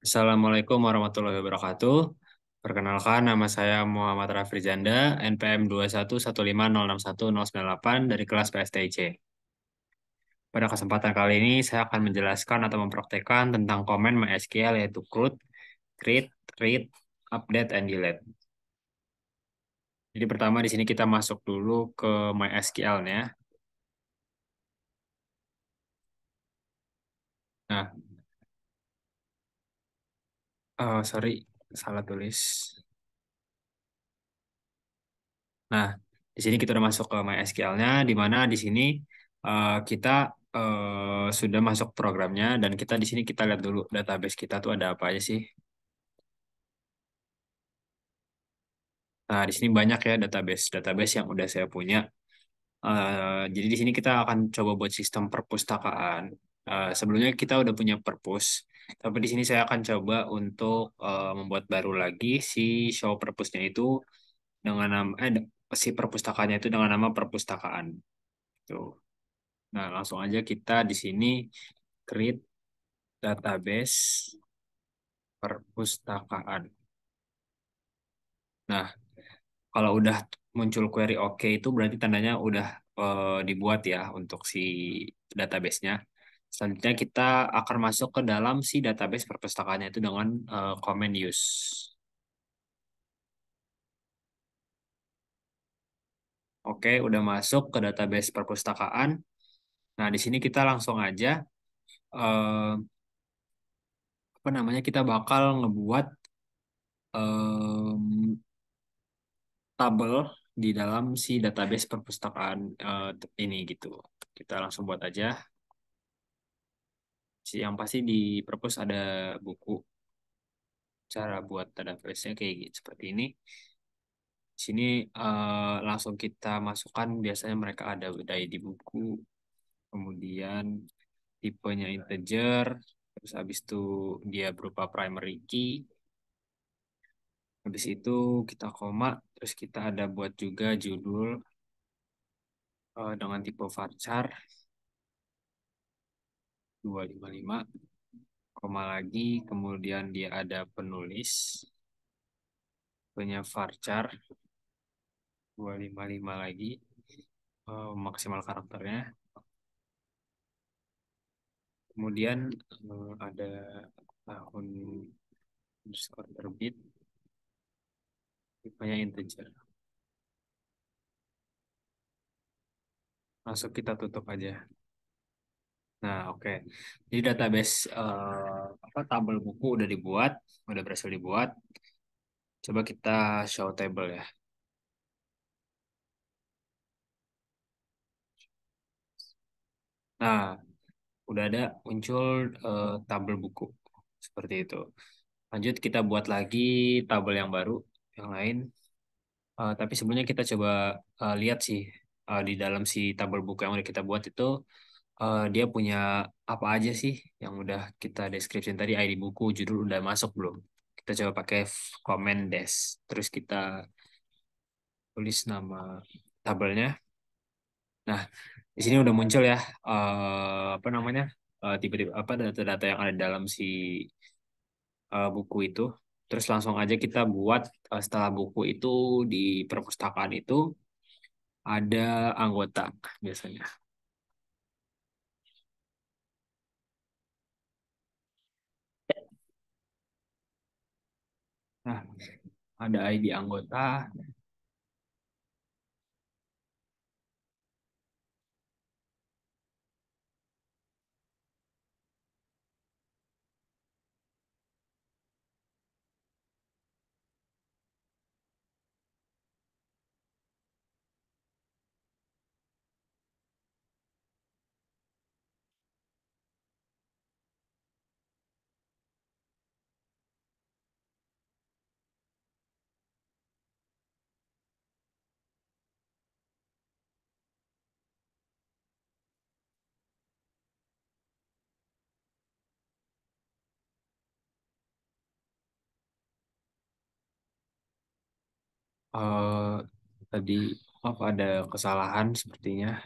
Assalamualaikum warahmatullahi wabarakatuh. Perkenalkan, nama saya Muhammad Rafri Janda, NPM 211506198 dari kelas PSTIC. Pada kesempatan kali ini, saya akan menjelaskan atau mempraktekkan tentang komen MySQL yaitu CRUD, create, read, update, and delete. Jadi pertama di sini kita masuk dulu ke MySQL-nya. Nah, sorry, salah tulis. Nah, di sini kita udah masuk ke MySQL-nya, di mana di sini kita sudah masuk programnya dan kita di sini kita lihat dulu database kita tuh ada apa aja sih. Nah, di sini banyak ya database yang udah saya punya. Jadi di sini kita akan coba buat sistem perpustakaan. Sebelumnya kita udah punya perpus, tapi di sini saya akan coba untuk membuat baru lagi si show perpusnya itu dengan nama si perpustakaannya itu dengan nama perpustakaan. Tuh. Nah, langsung aja kita di sini create database perpustakaan. Nah, kalau udah muncul query oke itu berarti tandanya udah dibuat ya untuk si database-nya. Selanjutnya kita akan masuk ke dalam si database perpustakaannya itu dengan command use. Oke, udah masuk ke database perpustakaan. Nah, di sini kita langsung aja eh, apa namanya kita bakal ngebuat tabel di dalam si database perpustakaan ini gitu. Kita langsung buat aja. Yang pasti di perpus ada buku. Cara buat database-nya kayak gitu, seperti ini. Di sini langsung kita masukkan biasanya mereka ada udah di buku, kemudian tipenya integer, terus habis itu dia berupa primary key. Habis itu kita koma, terus kita ada buat juga judul dengan tipe varchar 255 koma lagi, kemudian dia ada penulis, punya varchar 255 lagi, maksimal karakternya. Kemudian ada tahun underscore terbit, tipenya integer. Masuk kita tutup aja. Nah, oke. Jadi database apa tabel buku udah dibuat, udah berhasil dibuat. Coba kita show table ya. Nah, udah ada muncul tabel buku seperti itu. Lanjut kita buat lagi tabel yang baru, yang lain. Tapi sebelumnya kita coba lihat sih di dalam si tabel buku yang udah kita buat itu dia punya apa aja sih yang udah kita deskripsi tadi, ID buku, judul udah masuk belum? Kita coba pakai comment des. Terus kita tulis nama tabelnya. Nah, di sini udah muncul ya apa namanya? Tipe-tipe apa data-data yang ada dalam si buku itu. Terus langsung aja kita buat setelah buku itu di perpustakaan itu ada anggota biasanya. Nah, ada ID anggota. eh Tadi apa ada kesalahan sepertinya.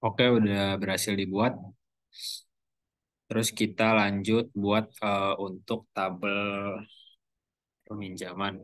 Oke, udah berhasil dibuat. Terus kita lanjut buat untuk tabel peminjaman.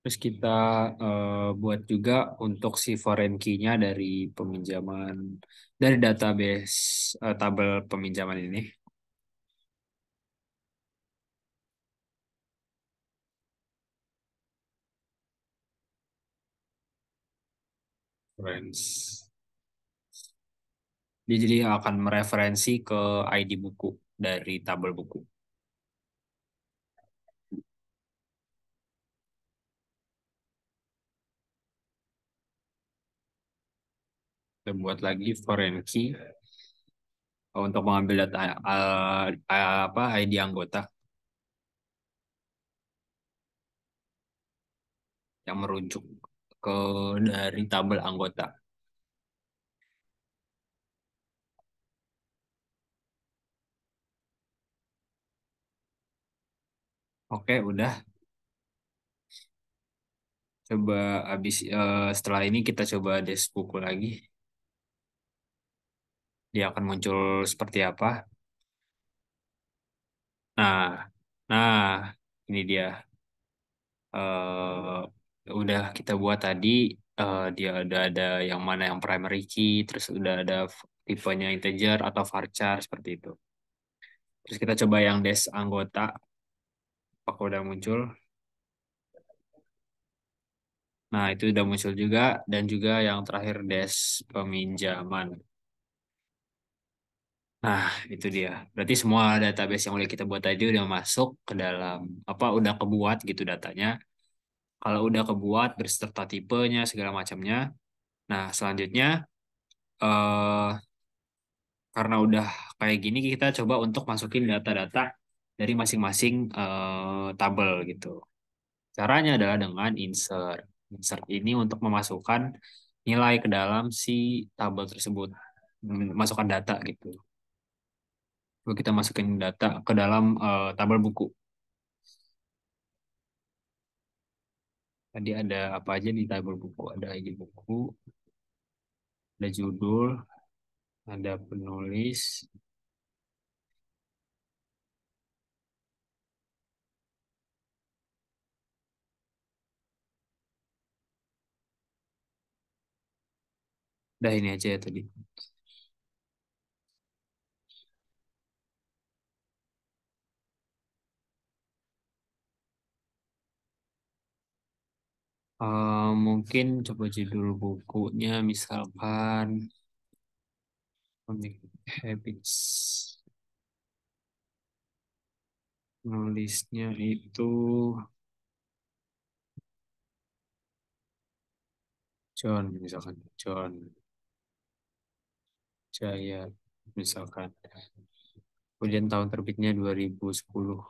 Terus kita buat juga untuk si foreign key-nya dari peminjaman, dari database tabel peminjaman ini. Reference. Dia jadi akan mereferensi ke ID buku dari tabel buku. Kita buat lagi foreign key untuk mengambil data apa ID anggota yang merujuk ke dari tabel anggota. Oke, udah. Coba habis setelah ini kita coba des buku lagi. Dia akan muncul seperti apa? Nah, nah ini dia. Udah kita buat tadi. Dia udah ada yang mana yang primary key, terus udah ada tipenya integer atau varchar seperti itu. Terus kita coba yang des anggota, apakah udah muncul? Nah, itu udah muncul juga dan juga yang terakhir des peminjaman. Nah, itu dia. Berarti semua database yang udah kita buat tadi udah masuk ke dalam apa udah kebuat gitu datanya. Kalau udah kebuat berserta tipenya segala macamnya. Nah, selanjutnya eh karena udah kayak gini kita coba untuk masukin data-data dari masing-masing tabel gitu. Caranya adalah dengan insert. Insert ini untuk memasukkan nilai ke dalam si tabel tersebut. Masukkan data gitu. Lalu kita masukin data ke dalam tabel buku. Tadi ada apa aja di tabel buku? Ada ID buku, ada judul, ada penulis. Udah ini aja ya tadi. Mungkin coba judul bukunya misalkan Atomic Habits. Nulisnya itu John misalkan. John Jaya misalkan. Kemudian tahun terbitnya 2010.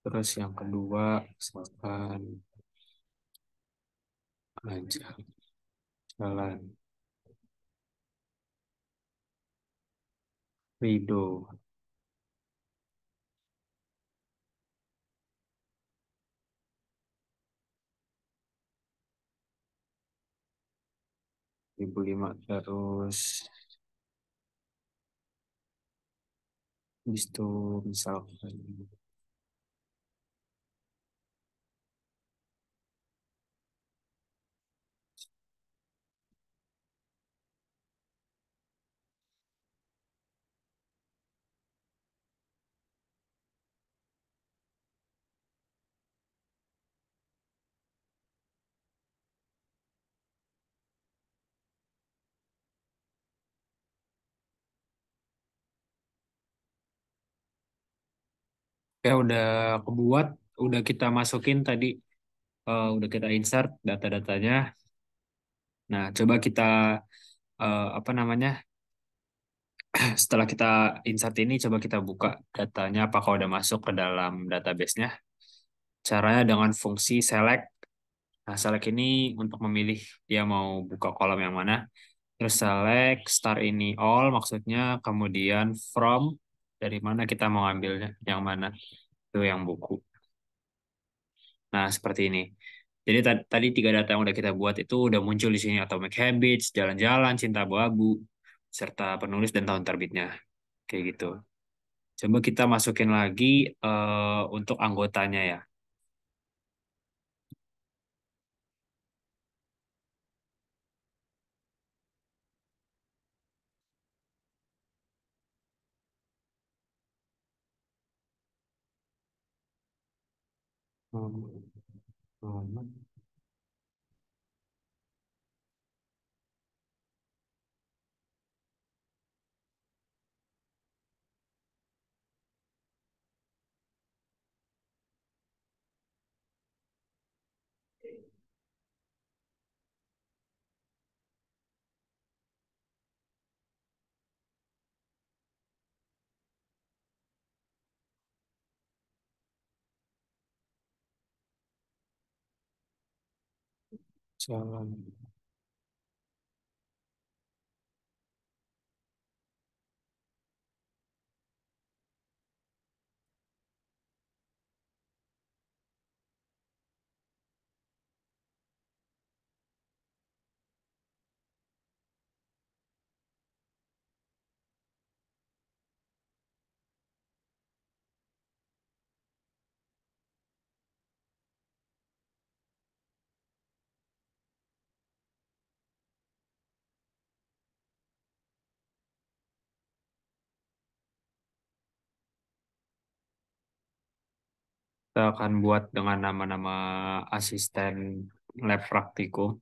Terus yang kedua misalkan aja jalan Rido 2005 terus habis itu misalkan Oke, udah kebuat, udah kita masukin tadi, udah kita insert data-datanya. Nah, coba kita apa namanya? Setelah kita insert ini, coba kita buka datanya apakah udah masuk ke dalam database-nya. Caranya dengan fungsi select. Nah, select ini untuk memilih dia mau buka kolom yang mana. Terus select start ini all, maksudnya kemudian from dari mana kita mau ambilnya, yang mana itu yang buku. Nah, seperti ini. Jadi tadi tiga data yang udah kita buat itu udah muncul di sini: Atomic Habits, Jalan-Jalan, Cinta Abu-Abu, serta penulis dan tahun terbitnya. Kayak gitu. Coba kita masukin lagi untuk anggotanya ya. Hmm. Hmm. Jalan. Kita akan buat dengan nama-nama asisten lab praktikum.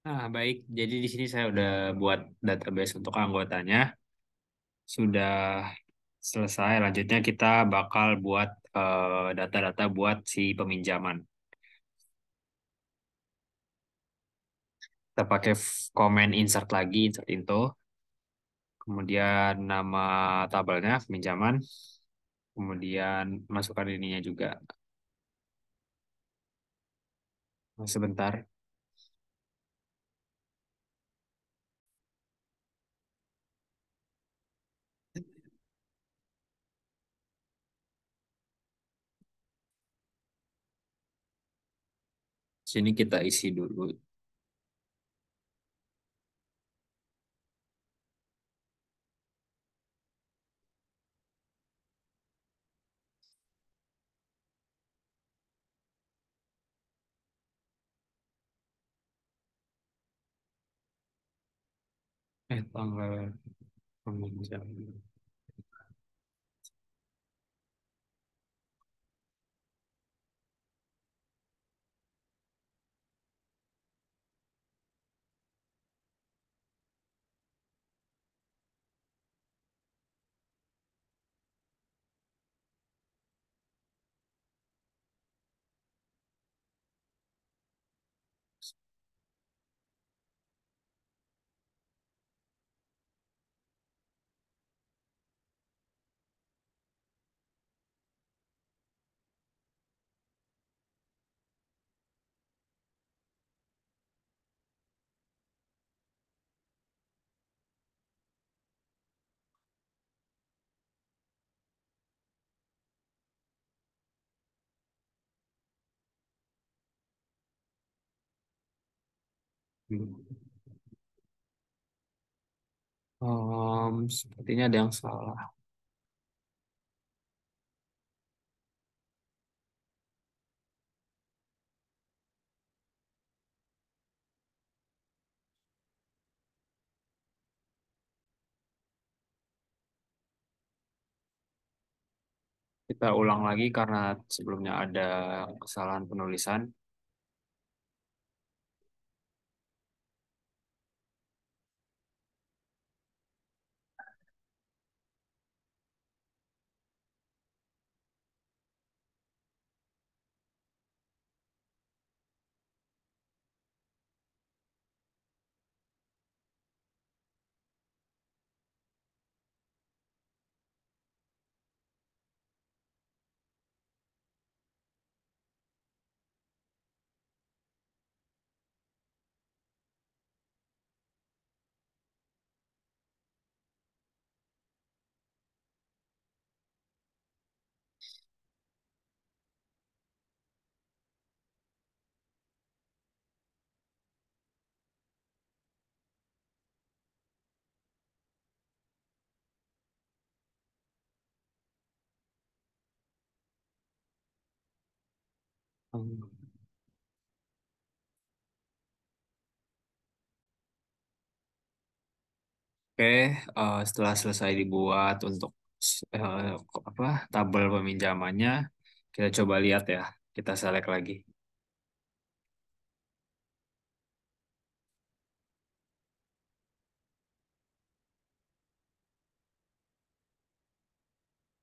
Nah, baik. Jadi di sini saya udah buat database untuk anggotanya. Sudah selesai. Lanjutnya kita bakal buat data-data buat si peminjaman. Kita pakai comment insert lagi, insert info. Kemudian nama tabelnya peminjaman. Kemudian masukkan ininya juga. Sebentar. Sini kita isi dulu. Tanggal peminjaman. Sepertinya ada yang salah. Kita ulang lagi karena sebelumnya ada kesalahan penulisan. Hmm. Oke, setelah selesai dibuat untuk eh, apa tabel peminjamannya, kita coba lihat ya. Kita select lagi.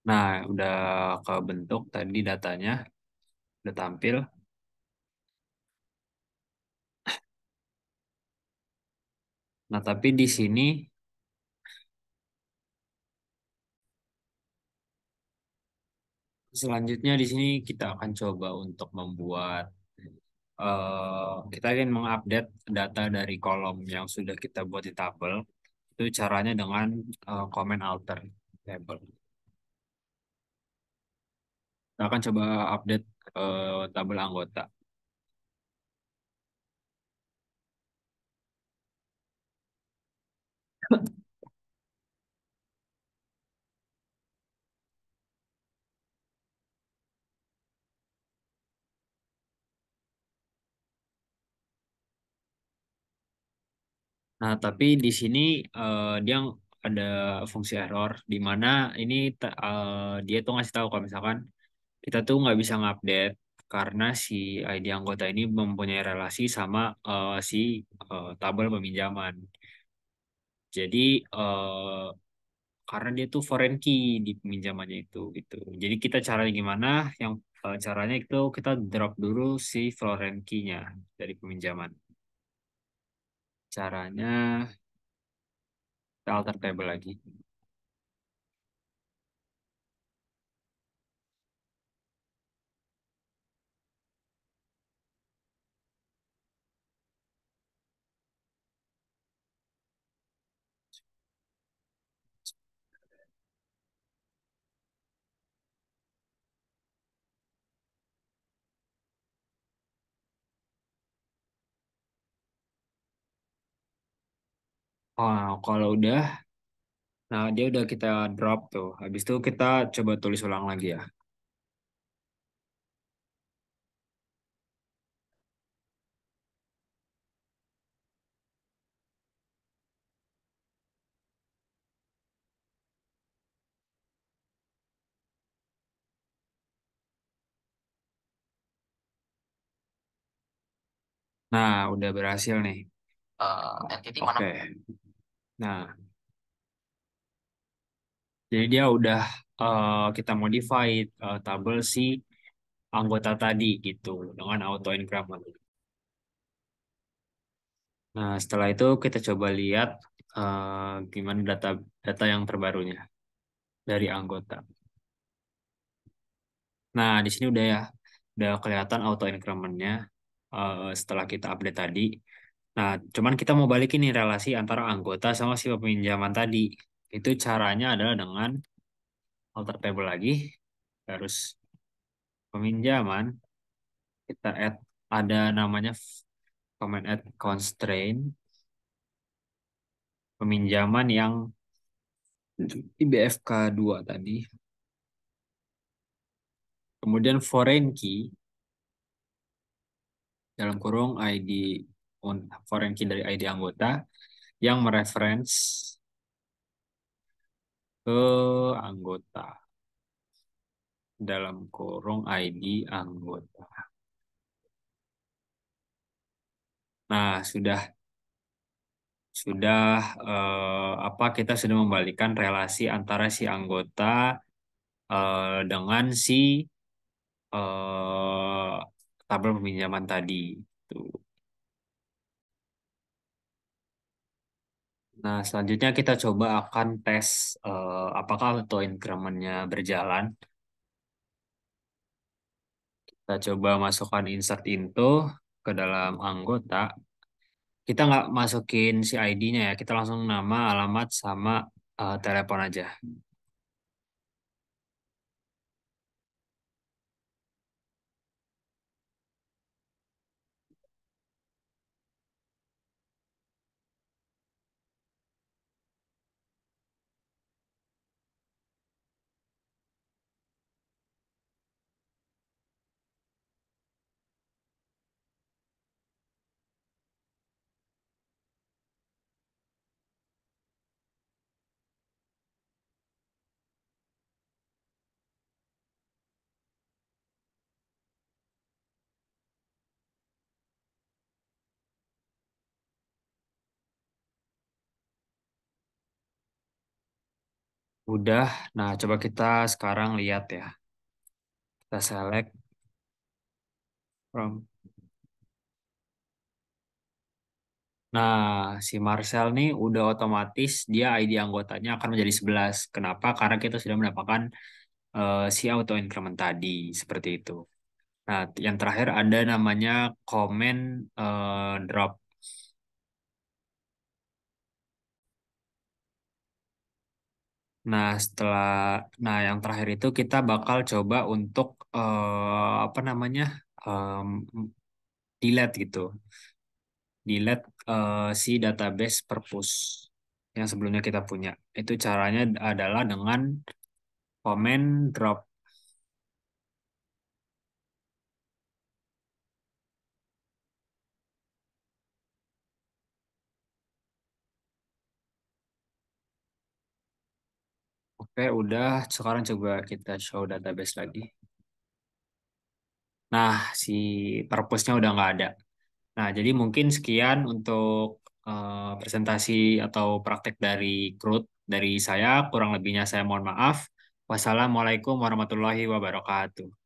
Nah, udah kebentuk tadi datanya, udah tampil. Nah, tapi di sini selanjutnya di sini kita akan coba untuk membuat kita ingin mengupdate data dari kolom yang sudah kita buat di tabel. Itu caranya dengan comment alter table. Kita akan coba update tabel anggota. Nah, tapi di sini dia ada fungsi error di mana ini dia tuh ngasih tahu kalau misalkan kita tuh nggak bisa ngupdate karena si ID anggota ini mempunyai relasi sama si tabel peminjaman. Jadi eh, karena dia tuh foreign key di peminjamannya itu gitu. Jadi kita caranya gimana? Yang caranya itu kita drop dulu si foreign key-nya dari peminjaman. Caranya kita alter table lagi. Oh, kalau udah, nah dia udah kita drop tuh. Habis itu kita coba tulis ulang lagi ya. Nah, udah berhasil nih. Entity mana? Oke. Nah, jadi dia udah kita modify tabel si anggota tadi gitu dengan auto increment. Nah, setelah itu kita coba lihat gimana data data yang terbarunya dari anggota. Nah, di sini udah kelihatan auto increment-nya setelah kita update tadi. Nah, cuman kita mau balikin nih relasi antara anggota sama si peminjaman tadi. Itu caranya adalah dengan alter table lagi, terus peminjaman, kita add ada namanya comment add constraint, peminjaman yang IBFK 2 tadi. Kemudian foreign key dalam kurung ID foreign key dari ID anggota yang mereference ke anggota dalam kurung ID anggota. Nah, sudah apa kita sudah membalikan relasi antara si anggota dengan si eh, tabel peminjaman tadi. Tuh. Nah, selanjutnya kita coba akan tes apakah auto increment-nya berjalan. Kita coba masukkan insert into ke dalam anggota. Kita nggak masukin si ID-nya ya, kita langsung nama, alamat, sama telepon aja. Udah, nah coba kita sekarang lihat ya. Kita select from. Nah, si Marcel nih udah otomatis dia ID anggotanya akan menjadi 11. Kenapa? Karena kita sudah mendapatkan si auto increment tadi, seperti itu. Nah, yang terakhir ada namanya comment drop. Nah, yang terakhir itu kita bakal coba untuk apa namanya em, delete gitu, delete si database purpose yang sebelumnya kita punya. Itu caranya adalah dengan comment drop. Oke, udah. Sekarang coba kita show database lagi. Nah, si purpose-nya udah nggak ada. Nah, jadi mungkin sekian untuk presentasi atau praktek dari Crude dari saya. Kurang lebihnya saya mohon maaf. Wassalamualaikum warahmatullahi wabarakatuh.